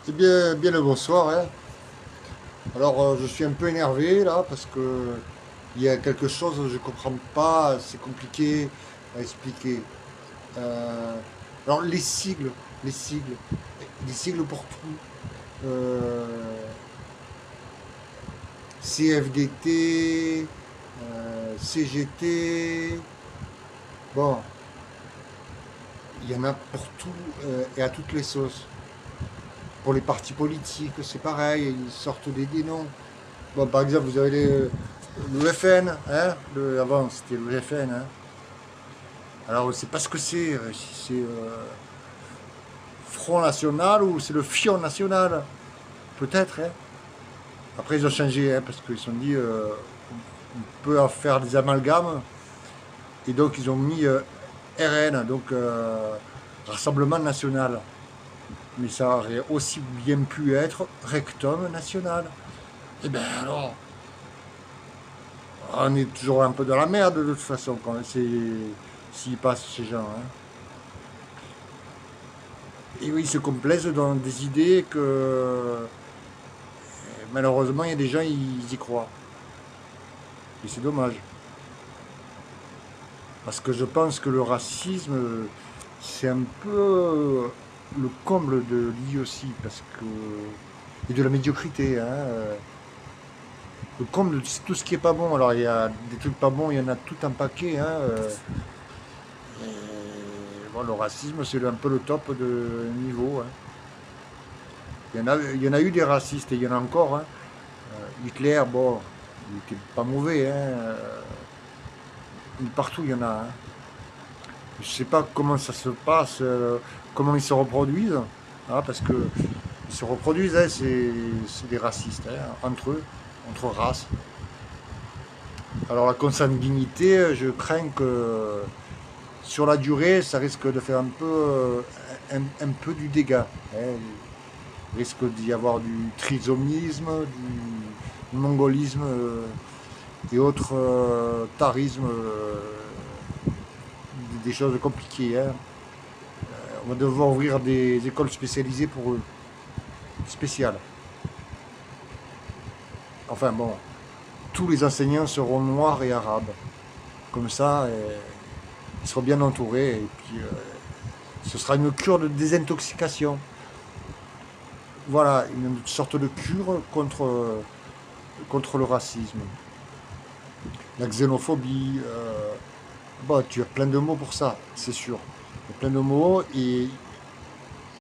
C'est bien le bonsoir, hein. Alors, je suis un peu énervé là parce que il y a quelque chose que je comprends pas, c'est compliqué à expliquer. Euh, alors, les sigles, les sigles pour tout. Euh, CFDT, CGT, bon, il y en a pour tout et à toutes les sauces. Pour les partis politiques, c'est pareil, ils sortent des noms. Bon, par exemple, vous avez le FN, hein, avant c'était le FN. Hein. Alors, on ne sait pas ce que c'est, si c'est Front National ou c'est le Fion National, peut-être. Hein. Après, ils ont changé, hein, parce qu'ils se sont dit, on peut en faire des amalgames, et donc ils ont mis RN, donc Rassemblement National. Mais ça aurait aussi bien pu être Rectum National. Et bien alors, on est toujours un peu dans la merde de toute façon quand s'ils passent ces gens. Hein. Et oui, ils se complaisent dans des idées que malheureusement il y a des gens ils y croient. Et c'est dommage. Parce que je pense que le racisme, c'est un peu le comble de l'idiotie. Parce que. Et de la médiocrité. Hein. Le comble de tout ce qui est pas bon. Alors il y a des trucs pas bons, il y en a tout un paquet. Hein. Et bon, le racisme, c'est un peu le top de niveau. Hein. Il y en a eu des racistes et il y en a encore. Hein. Hitler, bon, il était pas mauvais. Hein. Partout, il y en a. Hein. Je sais pas comment ça se passe, comment ils se reproduisent. Hein, parce que ils se reproduisent, hein, c'est des racistes, hein, entre eux, entre races. Alors la consanguinité, je crains que sur la durée, ça risque de faire un peu, un peu du dégât. Hein. Il risque d'y avoir du trisomisme, du mongolisme et autres tarismes, des choses compliquées. Hein. On va devoir ouvrir des écoles spécialisées pour eux, spéciales. Enfin bon, tous les enseignants seront noirs et arabes. Comme ça, ils seront bien entourés et puis ce sera une cure de désintoxication. Voilà, une sorte de cure contre le racisme, la xénophobie. Bon, tu as plein de mots pour ça, c'est sûr. Il y a plein de mots et